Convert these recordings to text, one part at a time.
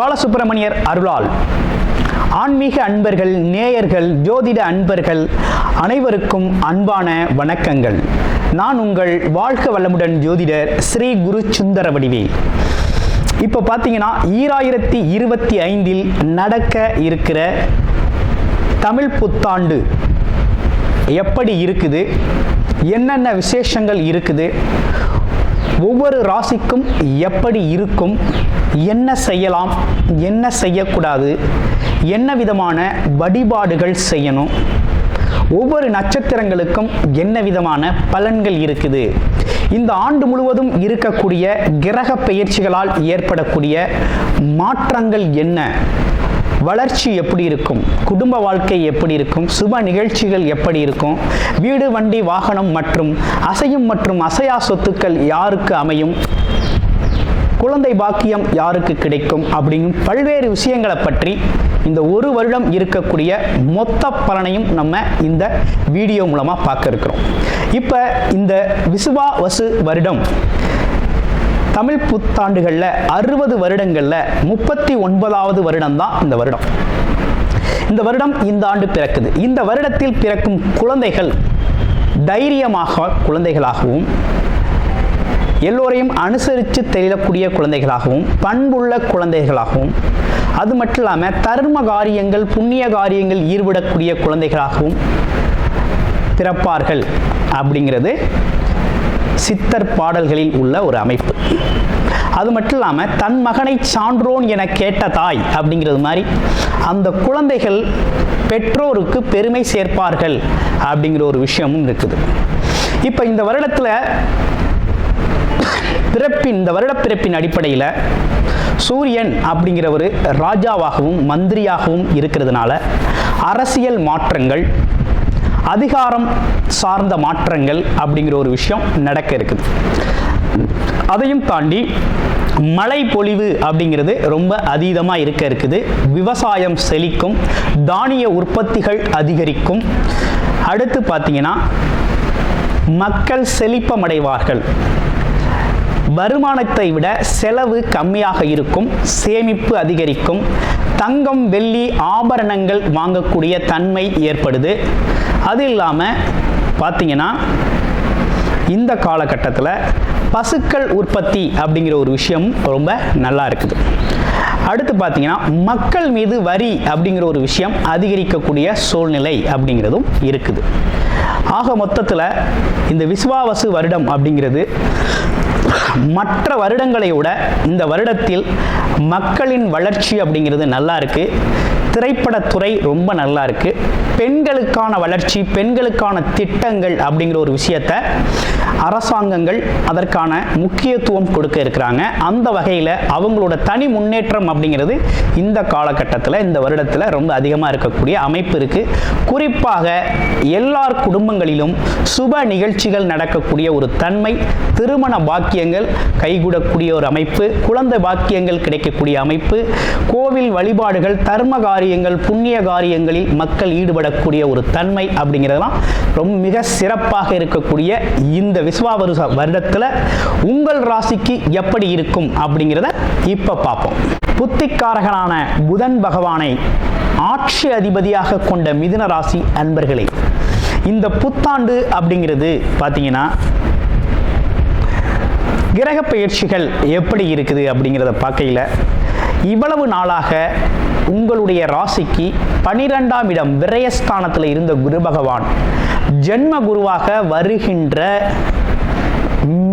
பாலசுப்பிரமணியர் அருளால் ஆன்மீக அன்பர்கள், நேயர்கள், ஜோதிட அன்பர்கள் அனைவருக்கும் அன்பான வணக்கங்கள். நான் உங்கள் வாழ்க வளமுடன் ஜோதிடர் ஸ்ரீ குரு சுந்தரவடிவேல். இப்போ பார்த்தீங்கன்னா 2025 நடக்க இருக்கிற தமிழ் புத்தாண்டு எப்படி இருக்குது, என்னென்ன விசேஷங்கள் இருக்குது, ஒவ்வொரு ராசிக்கும் எப்படி இருக்கும், என்ன செய்யலாம், என்ன செய்யக்கூடாது, என்ன விதமான வழிபாடுகள் செய்யணும், ஒவ்வொரு நட்சத்திரங்களுக்கும் என்ன விதமான பலன்கள் இருக்குது, இந்த ஆண்டு முழுவதும் இருக்கக்கூடிய கிரக பெயர்ச்சிகளால் ஏற்படக்கூடிய மாற்றங்கள் என்ன, வளர்ச்சி எப்படி இருக்கும், குடும்ப வாழ்க்கை எப்படி இருக்கும், சுப நிகழ்ச்சிகள் எப்படி இருக்கும், வீடு, வண்டி, வாகனம் மற்றும் அசையும் மற்றும் அசையா சொத்துக்கள் யாருக்கு அமையும், குழந்தை பாக்கியம் யாருக்கு கிடைக்கும் அப்படிங்கும் பல்வேறு விஷயங்களை பற்றி இந்த ஒரு வருடம் இருக்கக்கூடிய மொத்த பலனையும் நம்ம இந்த வீடியோ மூலமாக பார்க்க இருக்கிறோம். இப்போ இந்த விசுவாவசு வருடம் தமிழ் புத்தாண்டுகளில் 60 வருடங்களில் 39வது வருடம் தான் இந்த வருடம். இந்த வருடம் இந்த ஆண்டு பிறக்குது. இந்த வருடத்தில் பிறக்கும் குழந்தைகள் தைரியமாக குழந்தைகளாகவும், எல்லோரையும் அனுசரித்து தெரியக்கூடிய குழந்தைகளாகவும், பண்புள்ள குழந்தைகளாகவும், அது மட்டும் இல்லாமல் தர்ம காரியங்கள், புண்ணிய காரியங்கள் ஈடுபடக்கூடிய குழந்தைகளாகவும் பிறப்பார்கள் அப்படிங்கிறது சித்தர் பாடல்களில் உள்ள ஒரு அமைப்பு. அது மட்டும் இல்லாமல் தன் மகனை சான்றோன் என கேட்ட தாய் அப்படிங்கிறது மாதிரி அந்த குழந்தைகள் பெற்றோருக்கு பெருமை சேர்ப்பார்கள் அப்படிங்கிற ஒரு விஷயமும் இருக்குது. இப்போ இந்த வருடத்தில் இந்த வருட பிறப்பின் அடிப்படையில் சூரியன் அப்படிங்கிற ஒரு ராஜாவாகவும் மந்திரியாகவும் இருக்கிறதுனால அரசியல் மாற்றங்கள், அதிகாரம் சார்ந்த மாற்றங்கள் அப்படிங்கிற ஒரு விஷயம் நடக்க இருக்குது. அதையும் தாண்டி மழை பொழிவு அப்படிங்கிறது ரொம்ப அதீதமாக இருக்குது. விவசாயம் செழிக்கும், தானிய உற்பத்திகள் அதிகரிக்கும். அடுத்து பார்த்தீங்கன்னா மக்கள் செழிப்பமடைவார்கள். வருமானத்தை விட செலவு கம்மியாக இருக்கும், சேமிப்பு அதிகரிக்கும், தங்கம், வெள்ளி, ஆபரணங்கள் வாங்கக்கூடிய தன்மை ஏற்படுது. அது இல்லாமல் பார்த்தீங்கன்னா இந்த காலகட்டத்தில் பசுக்கள் உற்பத்தி அப்படிங்கிற ஒரு விஷயம் ரொம்ப நல்லா இருக்குது. அடுத்து பார்த்தீங்கன்னா மக்கள் மீது வரி அப்படிங்கிற ஒரு விஷயம் அதிகரிக்கக்கூடிய சூழ்நிலை அப்படிங்கிறதும் இருக்குது. ஆக மொத்தத்தில் இந்த விசுவாவசு வருடம் அப்படிங்கிறது மற்ற வருடங்களை விட இந்த வருடத்தில் மக்களின் வளர்ச்சி அப்படிங்கிறது நல்லா இருக்கு. திரைப்படத்துறை ரொம்ப நல்லா இருக்கு. பெண்களுக்கான வளர்ச்சி, பெண்களுக்கான திட்டங்கள் அப்படிங்கிற ஒரு விஷயத்தை அரசாங்கங்கள் அதற்கான முக்கியத்துவம் கொடுக்க இருக்கிறாங்க. அந்த வகையில் அவங்களோட தனி முன்னேற்றம் அப்படிங்கிறது இந்த காலகட்டத்தில், இந்த வருடத்தில் ரொம்ப அதிகமாக இருக்கக்கூடிய அமைப்பு இருக்கு. குறிப்பாக எல்லார் குடும்பங்களிலும் சுப நிகழ்ச்சிகள் நடக்கக்கூடிய ஒரு தன்மை, திருமண பாக்கியங்கள் கைகூடக்கூடிய ஒரு அமைப்பு, குழந்தை பாக்கியங்கள் கிடைக்கக்கூடிய அமைப்பு, கோவில் வழிபாடுகள், தர்ம காரியங்கள், புண்ணிய காரியங்களில் மக்கள் ஈடுபடக்கூடிய ஒரு தன்மை அப்படிங்கிறதெல்லாம் ரொம்ப மிக சிறப்பாக இருக்கக்கூடிய இந்த விசுவாவசு வருடத்தில் உங்கள் ராசிக்கு எப்படி இருக்கும் அப்படிங்கிறத இப்ப பார்ப்போம். புத்திக்காரகனான புதன் பகவானை ஆட்சி அதிபதியாக கொண்ட மிதுன ராசி அன்பர்களே, இந்த புத்தாண்டு அப்படிங்கிறது பார்த்தீங்கன்னா கிரக பெயர்ச்சிகள் எப்படி இருக்குது அப்படிங்கிறத பார்க்கையில் இவ்வளவு நாளாக உங்களுடைய ராசிக்கு 12ஆம் இடம் விரயஸ்தானத்தில் இருந்த குரு பகவான் ஜென்ம குருவாக வருகின்ற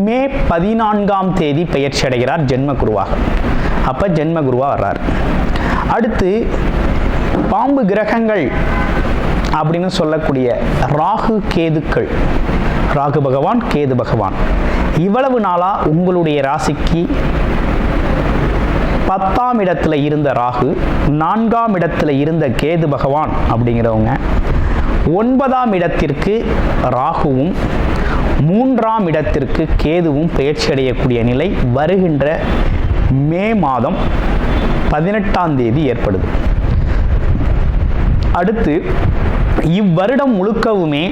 மே 14ஆம் தேதி பெயர்ச்சி அடைகிறார் ஜென்ம குருவாக. அப்போ ஜென்ம குருவாக வர்றார். அடுத்து பாம்பு கிரகங்கள் அப்படின்னு சொல்லக்கூடிய ராகு கேதுக்கள், ராகு பகவான், கேது பகவான் இவ்வளவு நாளா உங்களுடைய ராசிக்கு 10ஆம் இடத்துல இருந்த ராகு, 4ஆம் இடத்துல இருந்த கேது பகவான் அப்படிங்கிறவங்க 9ஆம் இடத்திற்கு ராகுவும் 3ஆம் இடத்திற்கு கேதுவும் பெயர்ச்சி அடையக்கூடிய நிலை வருகின்ற மே மாதம் 18ஆம் தேதி ஏற்படுது. அடுத்து இவ்வருடம் முழுக்கவுமே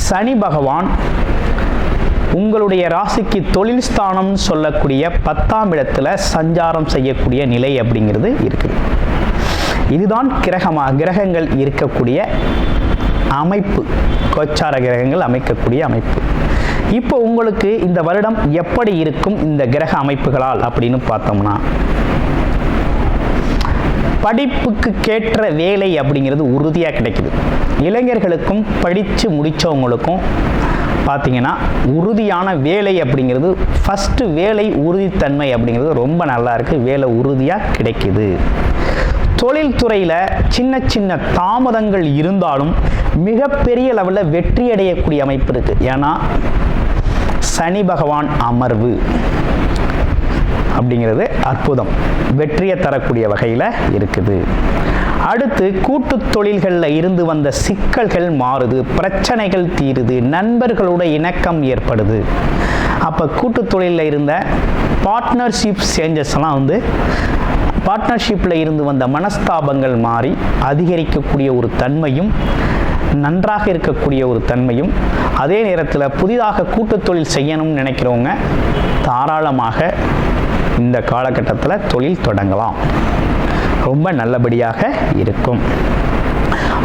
சனி பகவான் உங்களுடைய ராசிக்கு தொழில் ஸ்தானம் சொல்லக்கூடிய 10ஆம் இடத்துல சஞ்சாரம் செய்யக்கூடிய நிலை அப்படிங்கிறது இருக்குது. இதுதான் கிரகங்கள் இருக்கக்கூடிய அமைப்பு, கோச்சார கிரகங்கள் அமைக்கக்கூடிய அமைப்பு. இப்போ உங்களுக்கு இந்த வருடம் எப்படி இருக்கும் இந்த கிரக அமைப்புகளால் அப்படின்னு பார்த்தோம்னா, படிப்புக்கு கேட்ட வேலை அப்படிங்கிறது உறுதியாக கிடைக்குது. இளைஞர்களுக்கும் படித்து முடித்தவங்களுக்கும் பார்த்தீங்கன்னா உறுதியான வேலை அப்படிங்கிறது, ஃபஸ்ட்டு வேலை உறுதித்தன்மை அப்படிங்கிறது ரொம்ப நல்லா இருக்குது, வேலை உறுதியாக கிடைக்குது. தொழில்துறையில் சின்ன சின்ன தாமதங்கள் இருந்தாலும் மிகப்பெரிய லெவலில் வெற்றி அடையக்கூடிய அமைப்பு இருக்குது. ஏன்னா சனி பகவான் அமர்வு அப்படிங்கிறது அற்புதம், வெற்றியை தரக்கூடிய வகையில் இருக்குது. அடுத்து கூட்டு தொழில்களில் இருந்து வந்த சிக்கல்கள் மாறுது, பிரச்சனைகள் தீருது, நண்பர்களோட இணக்கம் ஏற்படுது. அப்போ கூட்டு தொழிலில் இருந்த பார்ட்னர்ஷிப் சேஞ்சஸ்லாம் பார்ட்னர்ஷிப்பில் இருந்து வந்த மனஸ்தாபங்கள் மாறி அதிகரிக்கக்கூடிய ஒரு தன்மையும், நன்றாக இருக்கக்கூடிய ஒரு தன்மையும், அதே நேரத்தில் புதிதாக கூட்டு தொழில் செய்யணும்னு நினைக்கிறவங்க தாராளமாக இந்த காலகட்டத்தில் தொழில் தொடங்கலாம், ரொம்ப நல்லபடியாக இருக்கும்.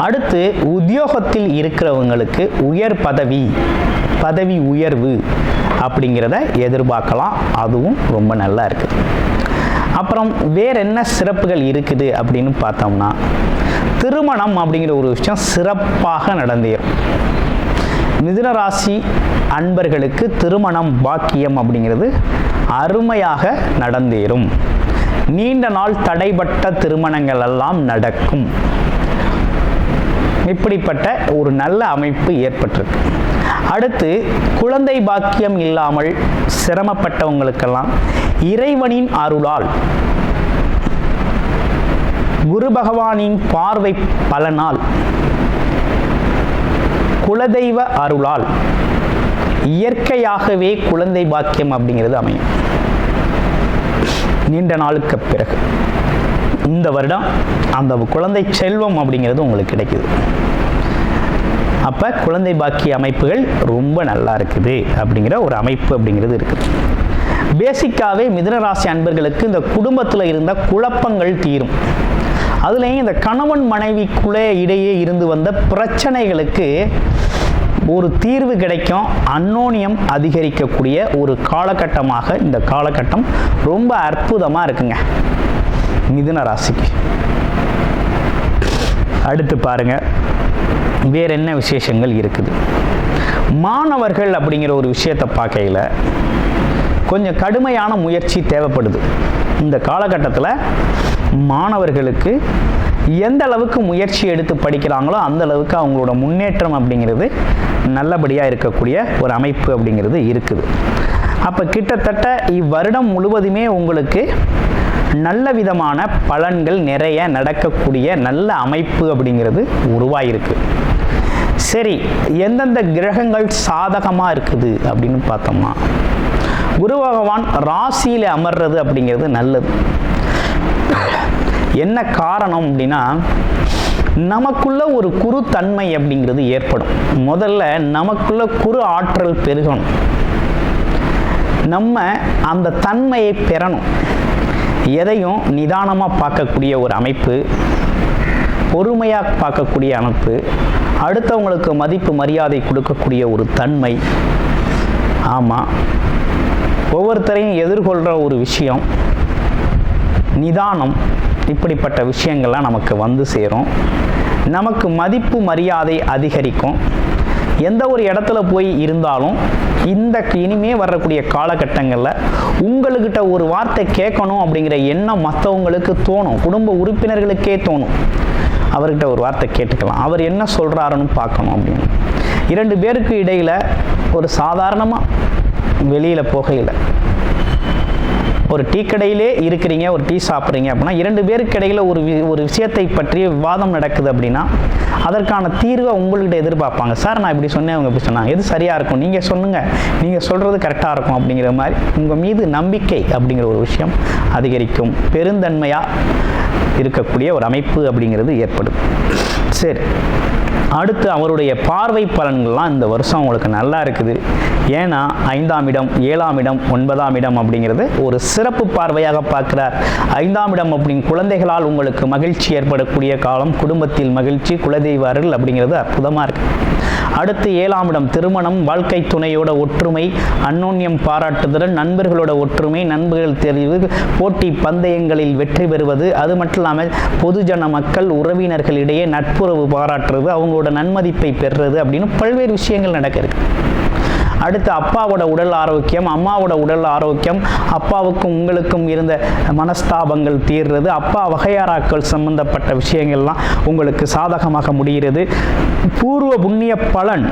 அடுத்து உத்தியோகத்தில் இருக்கிறவங்களுக்கு உயர் பதவி உயர்வு அப்படிங்கிறத எதிர்பார்க்கலாம், அதுவும் ரொம்ப நல்லா இருக்குது. அப்புறம் வேற என்ன சிறப்புகள் இருக்குது அப்படின்னு பார்த்தோம்னா, திருமணம் அப்படிங்கிற ஒரு விஷயம் சிறப்பாக நடந்தேறும். மிதுன ராசி அன்பர்களுக்கு திருமணம் பாக்கியம் அப்படிங்கிறது அருமையாக நடந்தேறும். நீண்ட நாள் தடைப்பட்ட திருமணங்கள் எல்லாம் நடக்கும். இப்படிப்பட்ட ஒரு நல்ல அமைப்பு ஏற்பட்டிருக்கு. அடுத்து குழந்தை பாக்கியம் இல்லாமல் சிரமப்பட்டவங்களுக்கெல்லாம் இறைவனின் அருளால், குரு பகவானின் பார்வை பலனால், குலதெய்வ அருளால் இயற்கையாகவே குழந்தை பாக்கியம் அப்படிங்கிறது அமையும். நீண்ட நாளுக்கு பிறகு இந்த வருடம் அந்த குழந்தை செல்வம் அப்படிங்கிறது உங்களுக்கு கிடைக்குது. அப்போ குழந்தை பாக்கிய அமைப்புகள் ரொம்ப நல்லா இருக்குது அப்படிங்கிற ஒரு அமைப்பு அப்படிங்கிறது இருக்குது. பேசிக்காகவே மிதுனராசி அன்பர்களுக்கு இந்த குடும்பத்தில் இருந்த குழப்பங்கள் தீரும். அதுலேயும் இந்த கணவன் மனைவிக்குள்ளே இடையே இருந்து வந்த பிரச்சனைகளுக்கு ஒரு தீர்வு கிடைக்கும். அன்னோனியம் அதிகரிக்கக்கூடிய ஒரு காலகட்டமாக இந்த காலகட்டம் ரொம்ப அற்புதமாக இருக்குங்க மிதுன ராசிக்கு. அடுத்து பாருங்க வேற என்ன விசேஷங்கள் இருக்குது. மாணவர்கள் அப்படிங்கிற ஒரு விஷயத்தை பார்க்கையில் கொஞ்சம் கடுமையான முயற்சி தேவைப்படுது. இந்த காலகட்டத்தில் மாணவர்களுக்கு எந்த அளவுக்கு முயற்சி எடுத்து படிக்கிறாங்களோ அந்த அளவுக்கு அவங்களோட முன்னேற்றம் அப்படிங்கிறது நல்லபடியாக இருக்கக்கூடிய ஒரு அமைப்பு அப்படிங்கிறது இருக்குது. அப்போ கிட்டத்தட்ட இவ்வருடம் முழுவதுமே உங்களுக்கு நல்ல விதமான பலன்கள் நிறைய நடக்கக்கூடிய நல்ல அமைப்பு அப்படிங்கிறது உருவாயிருக்கு. சரி, எந்தெந்த கிரகங்கள் சாதகமாக இருக்குது அப்படின்னு பார்த்தோம்னா, குரு பகவான் ராசியில் அமர்றது அப்படிங்கிறது நல்லது. என்ன காரணம் அப்படின்னா, நமக்குள்ள ஒரு குரு தன்மை அப்படிங்கிறது ஏற்படும். முதல்ல நமக்குள்ள குரு ஆற்றல் பெருகணும், நம்ம அந்த தன்மையை பெறணும். எதையும் நிதானமாக பார்க்கக்கூடிய ஒரு அமைப்பு, பொறுமையாக பார்க்கக்கூடிய அமைப்பு, அடுத்தவங்களுக்கு மதிப்பு மரியாதை கொடுக்கக்கூடிய ஒரு தன்மை. ஆமாம், ஒவ்வொருத்தரையும் எதிர்கொள்கிற ஒரு விஷயம், நிதானம், இப்படிப்பட்ட விஷயங்கள்லாம் நமக்கு வந்து சேரும். நமக்கு மதிப்பு மரியாதை அதிகரிக்கும். எந்த ஒரு இடத்துல போய் இருந்தாலும் இந்த இனிமே வரக்கூடிய காலகட்டங்களில் உங்கள்கிட்ட ஒரு வார்த்தை கேட்கணும் அப்படிங்கிற எண்ணம் மற்றவங்களுக்கு தோணும், குடும்ப உறுப்பினர்களுக்கே தோணும். அவர்கிட்ட ஒரு வார்த்தை கேட்டுக்கலாம், அவர் என்ன சொல்கிறாருன்னு பார்க்கணும் அப்படின்னு. 2 பேருக்கு இடையில் ஒரு சாதாரணமாக வெளியில் போகையில் ஒரு டீ கடையிலே இருக்கிறீங்க, ஒரு டீ சாப்பிட்றீங்க அப்படின்னா 2 பேருக்கு இடையில் ஒரு விஷயத்தை பற்றிய விவாதம் நடக்குது அப்படின்னா அதற்கான தீர்வை உங்கள்கிட்ட எதிர்பார்ப்பாங்க. சார் நான் இப்படி சொன்னேன், அவங்க இப்படி சொன்னாங்க, எது சரியாக இருக்கும், நீங்கள் சொல்லுங்கள், நீங்கள் சொல்கிறது கரெக்டாக இருக்கும் அப்படிங்கிற மாதிரி உங்கள் மீது நம்பிக்கை அப்படிங்கிற ஒரு விஷயம் அதிகரிக்கும். பெருந்தன்மையாக இருக்கக்கூடிய ஒரு அமைப்பு அப்படிங்கிறது ஏற்படும். சரி, அடுத்து அவருடைய பார்வை பலன்கள்லாம் இந்த வருஷம் உங்களுக்கு நல்லா இருக்குது. ஏன்னா 5ஆம் இடம், 7ஆம் இடம், 9ஆம் இடம் அப்படிங்கிறது ஒரு சிறப்பு பார்வையாக பார்க்கிறார். 5ஆம் இடம் அப்படிங்க குழந்தைகளால் உங்களுக்கு மகிழ்ச்சி ஏற்படக்கூடிய காலம், குடும்பத்தில் மகிழ்ச்சி, குலதெய்வ அருள் அப்படிங்கிறது அற்புதமாக இருக்குது. அடுத்து 7ஆம் இடம் திருமணம், வாழ்க்கை துணையோட ஒற்றுமை, அன்னோன்யம் பாராட்டுதல், நண்பர்களோட ஒற்றுமை, நண்பர்கள் தெரிவு, போட்டி பந்தயங்களில் வெற்றி பெறுவது, அது மட்டும் இல்லாமல் பொதுஜன மக்கள் உறவினர்களிடையே நட்புறவு பாராட்டுறது, அவங்களோட நன்மதிப்பை பெறுறது அப்படின்னு பல்வேறு விஷயங்கள் நடக்க இருக்கு. அடுத்து அப்பாவோட உடல் ஆரோக்கியம், அம்மாவோட உடல் ஆரோக்கியம், அப்பாவுக்கும் உங்களுக்கும் இருந்த மனஸ்தாபங்கள் தீர்றது, அப்பா வகையாராக்கள் சம்பந்தப்பட்ட விஷயங்கள்லாம் உங்களுக்கு சாதகமாக முடிகிறது. பூர்வ புண்ணிய பலன்,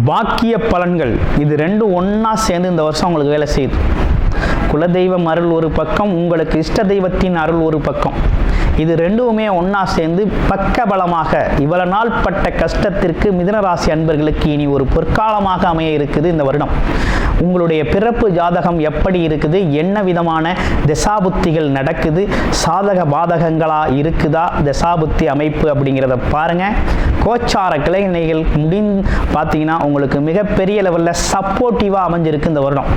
பாக்கிய பலன்கள், இது ரெண்டும் ஒன்றா சேர்ந்து இந்த வருஷம் உங்களுக்கு வேலை செய்யுது. குலதெய்வம் அருள் ஒரு பக்கம், உங்களுக்கு இஷ்ட தெய்வத்தின் அருள் ஒரு பக்கம், இது ரெண்டுமே ஒன்றா சேர்ந்து பக்கபலமாக இவ்வளவு நாள் பட்ட கஷ்டத்திற்கு மிதுனராசி அன்பர்களுக்கு இனி ஒரு பொற்காலமாக அமைய இருக்குது இந்த வருடம். உங்களுடைய பிறப்பு ஜாதகம் எப்படி இருக்குது, என்ன விதமான தசாபுத்திகள் நடக்குது, சாதக பாதகங்களா இருக்குதா தசாபுத்தி அமைப்பு அப்படிங்கிறத பாருங்க. கோச்சார கிளைகள் பார்த்தீங்கன்னா உங்களுக்கு மிகப்பெரிய லெவலில் சப்போர்ட்டிவாக அமைஞ்சிருக்கு இந்த வருடம்.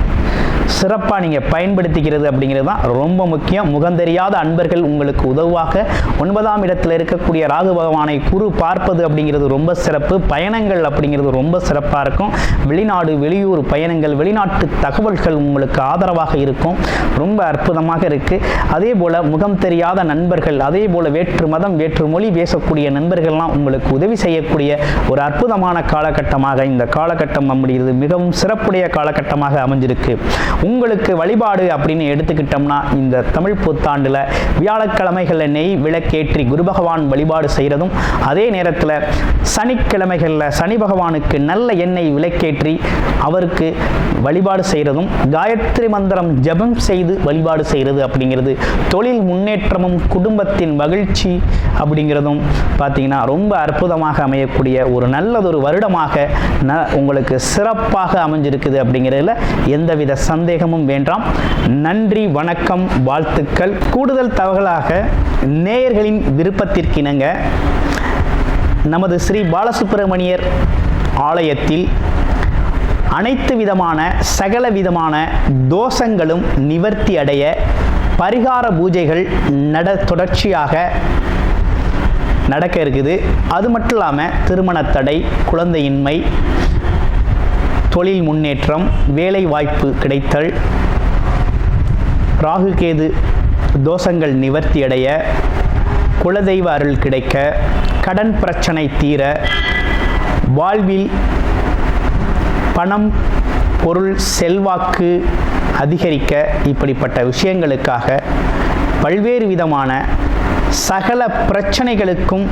சிறப்பாக நீங்கள் பயன்படுத்திக்கிறது அப்படிங்கிறது தான் ரொம்ப முக்கியம். முகந்தெரியாத அன்பர்கள் உங்களுக்கு உதவுவாக. 9ஆம் இடத்தில் இருக்கக்கூடிய ராகு பகவானை குரு பார்ப்பது அப்படிங்கிறது ரொம்ப சிறப்பு. பயணங்கள் அப்படிங்கிறது ரொம்ப சிறப்பாக இருக்கும். வெளிநாடு வெளியூர் பயணங்கள், வெளிநாட்டு தகவல்கள் உங்களுக்கு ஆதரவாக இருக்கும். ரொம்ப அற்புதமாக இருக்குது. அதே போல் முகம் தெரியாத நண்பர்கள், அதே போல் வேற்று மதம் வேற்று மொழி பேசக்கூடிய நண்பர்கள்லாம் உங்களுக்கு உதவி செய்யக்கூடிய ஒரு அற்புதமான காலகட்டமாக இந்த காலகட்டம் அப்படிங்கிறது மிகவும் சிறப்புடைய காலகட்டமாக அமைஞ்சிருக்கு. உங்களுக்கு வழிபாடு அப்படின்னு எடுத்துக்கிட்டோம்னா இந்த தமிழ் புத்தாண்டில் வியாழக்கிழமைகளில் நெய் விளக்கேற்றி குரு பகவான் வழிபாடு செய்கிறதும், அதே நேரத்தில் சனிக்கிழமைகளில் சனி பகவானுக்கு நல்ல எண்ணெய் விளக்கேற்றி அவருக்கு வழிபாடு செய்கிறதும், காயத்ரி மந்திரம் ஜபம் செய்து வழிபாடு செய்கிறது அப்படிங்கிறது தொழில் முன்னேற்றமும் குடும்பத்தின் மகிழ்ச்சி அப்படிங்கிறதும் பார்த்தீங்கன்னா ரொம்ப அற்புதமாக அமையக்கூடிய ஒரு நல்லதொரு வருடமாக உங்களுக்கு சிறப்பாக அமைஞ்சிருக்குது அப்படிங்கிறதுல எந்தவித சந்தேகமும் வேண்டாம். நன்றி, வணக்கம், வாழ்த்துக்கள். கூடுதல் தகவலாக நேயர்களின் விருப்பத்திற்கிணங்க நமது ஸ்ரீ பாலசுப்பிரமணியர் ஆலயத்தில் அனைத்து விதமான சகல விதமான தோஷங்களும் நிவர்த்தி அடைய பரிகார பூஜைகள் தொடர்ச்சியாக நடக்க இருக்குது. அது மட்டும் இல்லாமல் திருமண தடை, குழந்தையின்மை, தொழில் முன்னேற்றம், வேலை வாய்ப்பு கிடைத்தல், ராகு கேது தோஷங்கள் நிவர்த்தி அடைய, குலதெய்வ அருள் கிடைக்க, கடன் பிரச்சனை தீர, வாழ்வில் பணம் பொருள் செல்வாக்கு அதிகரிக்க, இப்படிப்பட்ட விஷயங்களுக்காக பல்வேறு விதமான சகல பிரச்சனைகளுக்கும்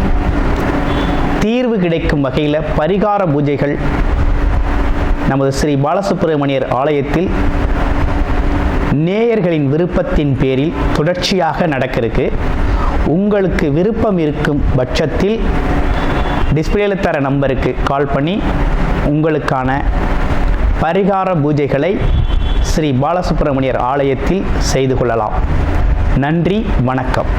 தீர்வு கிடைக்கும் வகையில் பரிகார பூஜைகள் நமது ஸ்ரீ பாலசுப்பிரமணியர் ஆலயத்தில் நேயர்களின் விருப்பத்தின் பேரில் தொடர்ச்சியாக நடக்க இருக்கு. உங்களுக்கு விருப்பம் இருக்கும் பட்சத்தில் டிஸ்பிளேல தர நம்பருக்கு கால் பண்ணி உங்களுக்கான பரிகார பூஜைகளை ஸ்ரீ பாலசுப்பிரமணியர் ஆலயத்தில் செய்து கொள்ளலாம். நன்றி, வணக்கம்.